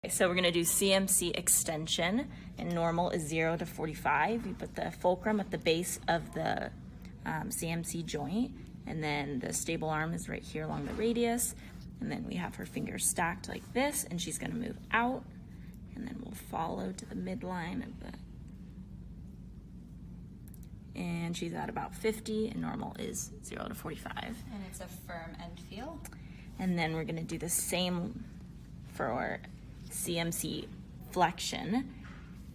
So we're gonna do CMC extension, and normal is 0 to 45. You put the fulcrum at the base of the CMC joint, and then the stable arm is right here along the radius, and then we have her fingers stacked like this, and she's gonna move out, and then we'll follow to the midline of the, and she's at about 50, and normal is 0 to 45. And it's a firm end feel. And then we're gonna do the same for CMC flexion,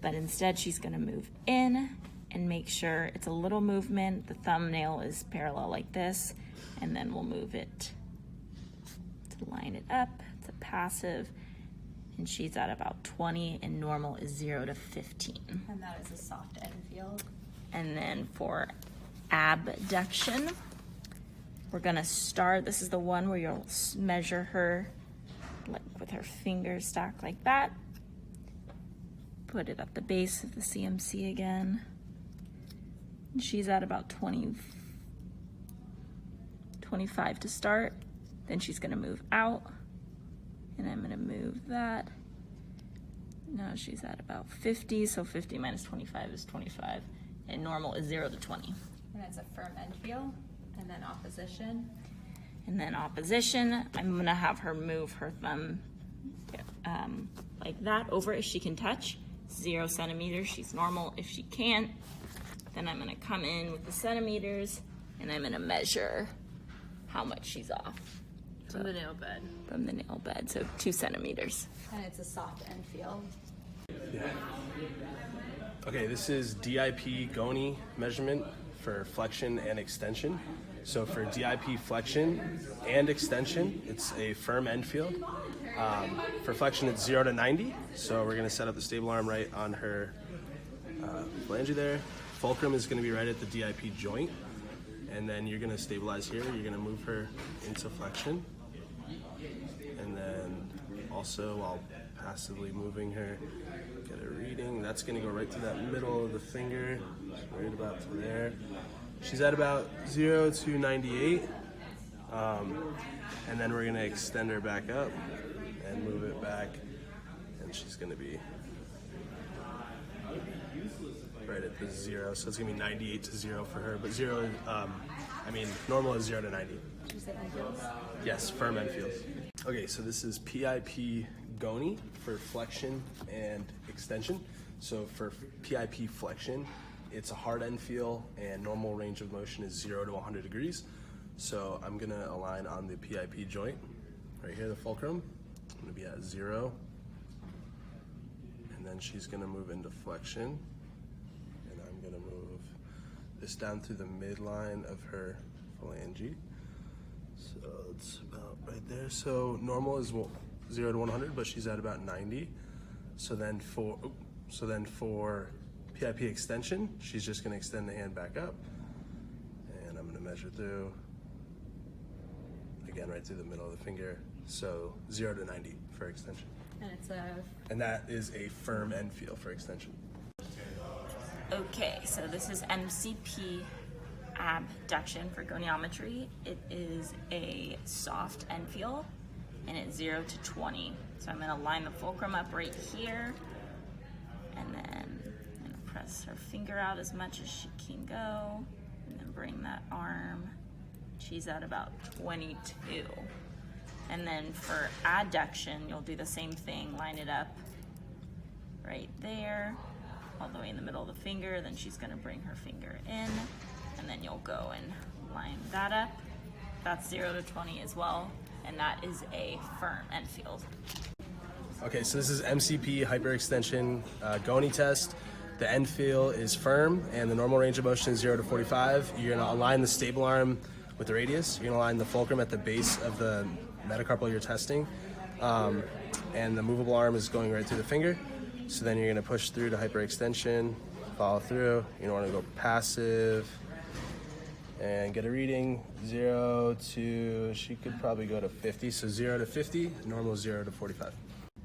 but instead she's gonna move in and make sure it's a little movement. The thumbnail is parallel like this, and then we'll move it to line it up. It's a passive, and she's at about 20, and normal is 0 to 15. And that is a soft end feel. And then for abduction, we're gonna start, this is the one where you'll measure her like with her fingers stacked like that. Put it at the base of the CMC again. And she's at about 25 to start. Then she's gonna move out, and I'm gonna move that. Now she's at about 50, so 50 minus 25 is 25. And normal is 0 to 20. And it's a firm end feel. And then opposition. And then opposition, I'm gonna have her move her thumb like that over if she can touch. 0 centimeters, she's normal. If she can't, then I'm gonna come in with the centimeters, and I'm gonna measure how much she's off. From the nail bed. From the nail bed, so 2 centimeters. And it's a soft end feel. Okay, this is DIP Goni measurement for flexion and extension. So for DIP flexion and extension, it's a firm end field. For flexion, it's 0 to 90. So we're gonna set up the stable arm right on her phalange there. Fulcrum is gonna be right at the DIP joint. And then you're gonna stabilize here. You're gonna move her into flexion. And then also while passively moving her, get a reading. That's gonna go right to that middle of the finger, right about to there. She's at about 0 to 98. And then we're gonna extend her back up and move it back. And she's gonna be right at the 0. So it's gonna be 98 to 0 for her. But normal is 0 to 90. Did you say end feels? Yes, firm end feels. Okay, so this is PIP Goni for flexion and extension. So for PIP flexion, it's a hard end feel, and normal range of motion is 0 to 100 degrees. So I'm gonna align on the PIP joint, right here, the fulcrum. I'm gonna be at 0. And then she's gonna move into flexion. And I'm gonna move this down through the midline of her phalange. So it's about right there. So normal is 0 to 100, but she's at about 90. So then for PIP extension, she's just gonna extend the hand back up, and I'm gonna measure through, again, right through the middle of the finger. So 0 to 90 for extension. And that is a firm end feel for extension. Okay, so this is MCP Abduction for goniometry. It is a soft end feel, and it's 0 to 20. So I'm gonna line the fulcrum up right here, and then I'm gonna press her finger out as much as she can go, and then bring that arm. She's at about 22. And then for adduction, you'll do the same thing, line it up right there, all the way in the middle of the finger, then she's gonna bring her finger in, and then you'll go and line that up. That's 0 to 20 as well, and that is a firm end field. Okay, so this is MCP hyperextension Goni test. The end feel is firm, and the normal range of motion is 0 to 45. You're gonna align the stable arm with the radius. You're gonna align the fulcrum at the base of the metacarpal you're testing, and the movable arm is going right through the finger. So then you're gonna push through to hyperextension, follow through. You don't wanna go passive, and get a reading. 0 to, she could probably go to 50. So 0 to 50, normal 0 to 45.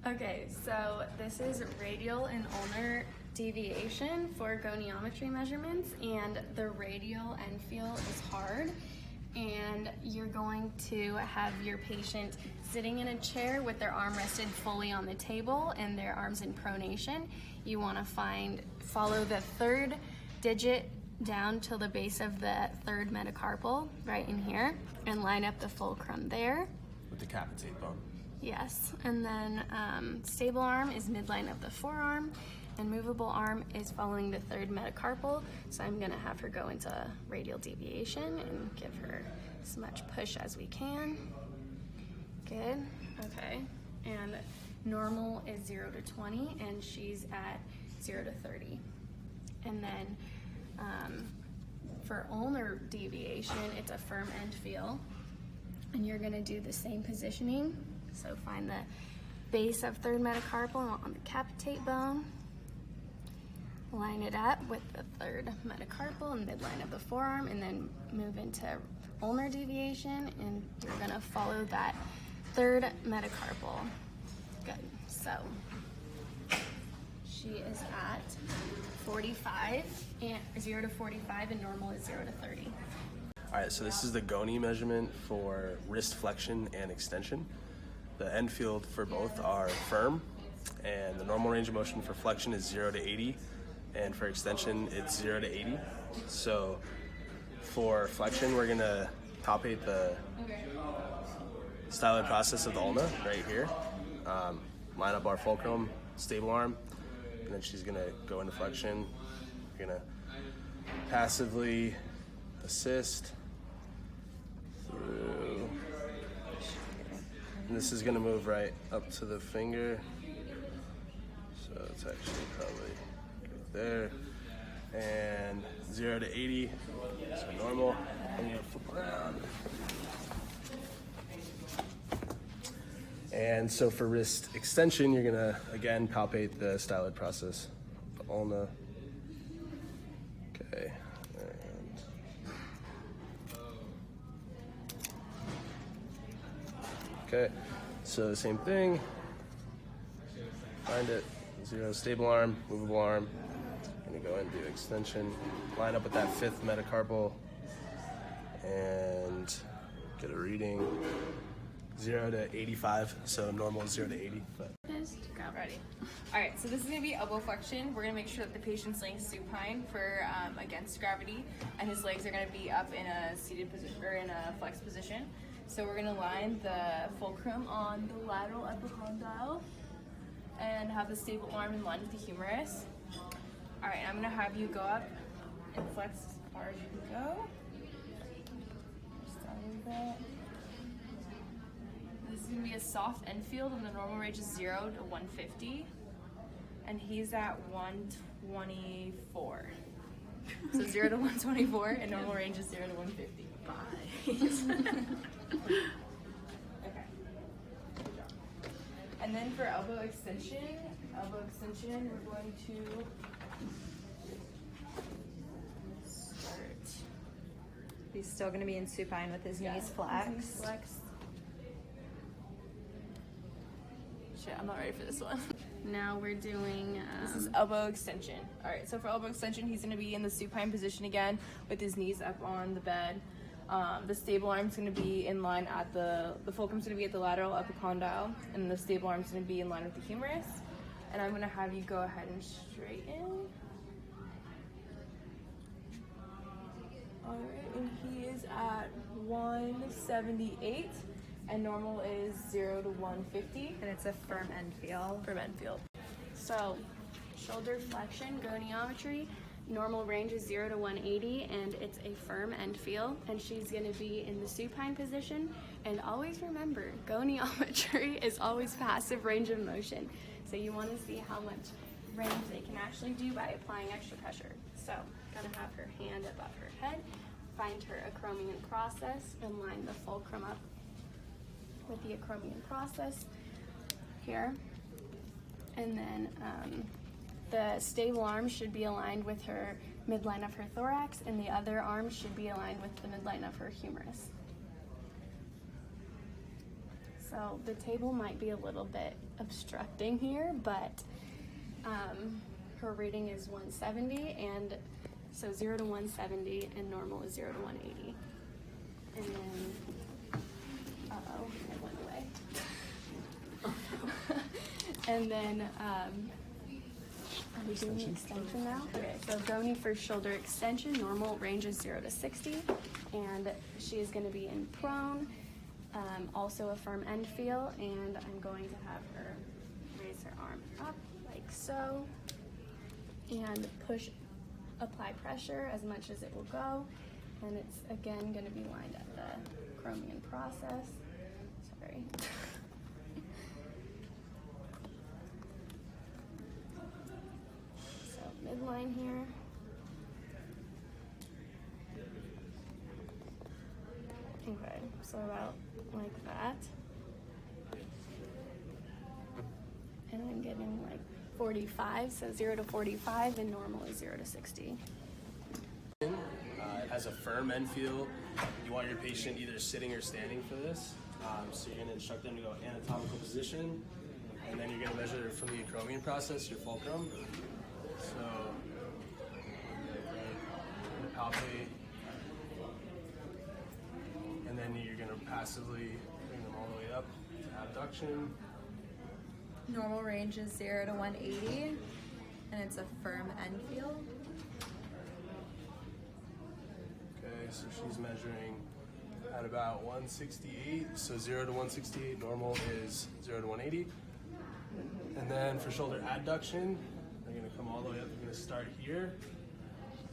Okay, so this is radial and ulnar deviation for goniometry measurements, and the radial end feel is hard, and you're going to have your patient sitting in a chair with their arm rested fully on the table and their arms in pronation. You want to follow the third digit down to the base of the third metacarpal, right in here, and line up the fulcrum there. With the capitate bone. Yes, and then stable arm is midline of the forearm, and movable arm is following the third metacarpal. So I'm gonna have her go into radial deviation and give her as much push as we can. Good, okay. And normal is 0 to 20, and she's at 0 to 30. And then for ulnar deviation, it's a firm end feel. And you're gonna do the same positioning. So find the base of third metacarpal on the capitate bone. Line it up with the third metacarpal and midline of the forearm, and then move into ulnar deviation, and you're gonna follow that third metacarpal. Good, so she is at 45, and 0 to 45, and normal is 0 to 30. All right, so this is the Goni measurement for wrist flexion and extension. The end field for both are firm, and the normal range of motion for flexion is 0 to 80, and for extension it's 0 to 80. So for flexion, we're gonna palpate the styloid process of the ulna right here. Line up our fulcrum, stable arm, and then she's gonna go into flexion. We're gonna passively assist through. And this is gonna move right up to the finger. So it's actually probably right there. And 0 to 80, so normal. I'm gonna flip around. And so for wrist extension, you're gonna, again, palpate the styloid process, the ulna. Okay. Okay, so same thing. Find it, 0 stable arm, movable arm. Gonna go and do extension. Line up with that fifth metacarpal and get a reading. 0 to 85, so normal is 0 to 80. But Ready. All right, so this is gonna be elbow flexion. We're gonna make sure that the patient's laying supine for against gravity, and his legs are gonna be up in a seated position or in a flexed position. So we're gonna line the fulcrum on the lateral epicondyle and have the stable arm in line with the humerus. All right, I'm gonna have you go up and flex as far as you can go. Just a little bit. This is gonna be a soft end field, and the normal range is 0 to 150, and he's at 124. So 0 to 124, and normal range is 0 to 150. Bye. Okay. And then for elbow extension, we're going to start. He's still going to be in supine with his knees flexed. Shit, I'm not ready for this one. Now we're doing This is elbow extension. All right, so for elbow extension, he's gonna be in the supine position again with his knees up on the bed. The stable arm's gonna be in line at the fulcrum's gonna be at the lateral epicondyle, and the stable arm's gonna be in line with the humerus. And I'm gonna have you go ahead and straighten. All right, and he is at 178. And normal is 0 to 150. And it's a firm end feel. For end field. So, shoulder flexion, goniometry, normal range is 0 to 180, and it's a firm end feel, and she's gonna be in the supine position. And always remember, goniometry is always passive range of motion. So you wanna see how much range they can actually do by applying extra pressure. So, gonna have her hand above her head, find her acromion process, and line the fulcrum up with the acromion process here. And then the stable arm should be aligned with her midline of her thorax, and the other arm should be aligned with the midline of her humerus. So the table might be a little bit obstructing here, but her reading is 170, and so 0 to 170, and normal is 0 to 180. And then, uh-oh, it went away. And then, are we doing the extension now? Okay, so Goni for shoulder extension, normal range is 0 to 60, and she is going to be in prone, also a firm end feel, and I'm going to have her raise her arm up like so, and apply pressure as much as it will go, and it's again going to be lined at the Chromium process. Sorry. So midline here. Okay, so about like that. And I'm getting like 45, so 0 to 45, and normal is 0 to 60. It has a firm end feel. You want your patient either sitting or standing for this. So you're going to instruct them to go anatomical position, and then you're going to measure from the acromion process, your fulcrum. So palpate, and then you're going to passively bring them all the way up to abduction. Normal range is 0 to 180, and it's a firm end feel. Okay, so she's measuring at about 168, so 0 to 168, normal is 0 to 180. And then for shoulder adduction, they're gonna come all the way up. We're gonna start here.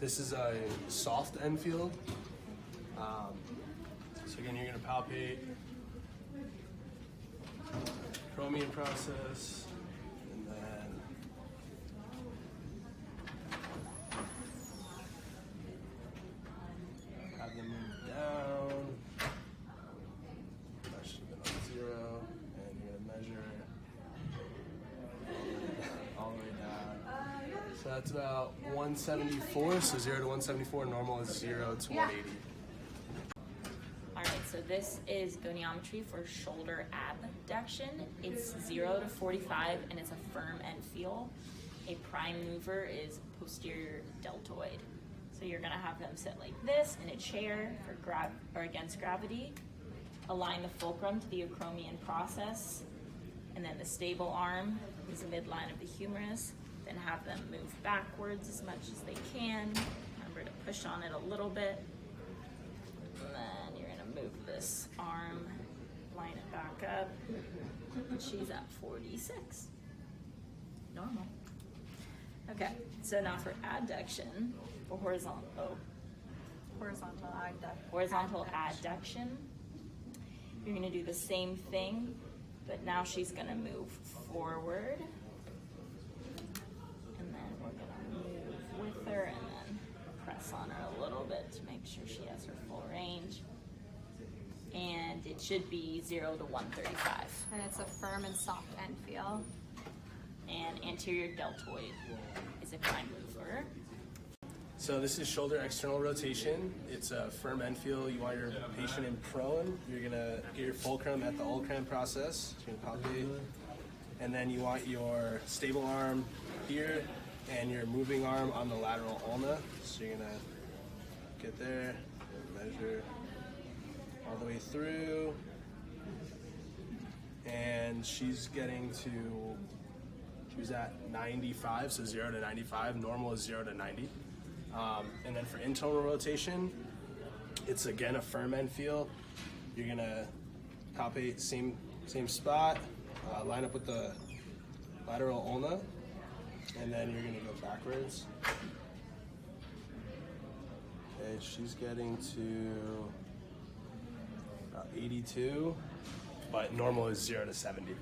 This is a soft end field. So again, you're gonna palpate, chromium process, and then have them move down. That should have been on 0, and you're gonna measure all the way down. So that's about 174. So 0 to 174. Normal is 0 to 180. All right, so this is goniometry for shoulder abduction. It's 0 to 45, and it's a firm end feel. A prime mover is posterior deltoid. So you're gonna have them sit like this in a chair for against gravity. Align the fulcrum to the acromion process, and then the stable arm is the midline of the humerus. Then have them move backwards as much as they can. Remember to push on it a little bit. And then you're gonna move this arm, line it back up. And she's at 46. Normal. Okay, so now for adduction, for horizontal adduction, you're gonna do the same thing, but now she's gonna move forward. And then we're gonna move with her and then press on her a little bit to make sure she has her full range. And it should be 0 to 135. And it's a firm and soft end feel. And anterior deltoid is a prime mover. So this is shoulder external rotation. It's a firm end feel. You want your patient in prone. You're gonna get your fulcrum at the ulcram process. You're gonna palpate. And then you want your stable arm here and your moving arm on the lateral ulna. So you're gonna get there, measure all the way through. And she's getting to, she was at 95, so 0 to 95. Normal is 0 to 90. And then for internal rotation, it's again a firm end feel. You're gonna palpate same spot, line up with the lateral ulna, and then you're gonna go backwards. Okay, she's getting to about 82, but normal is 0 to 70.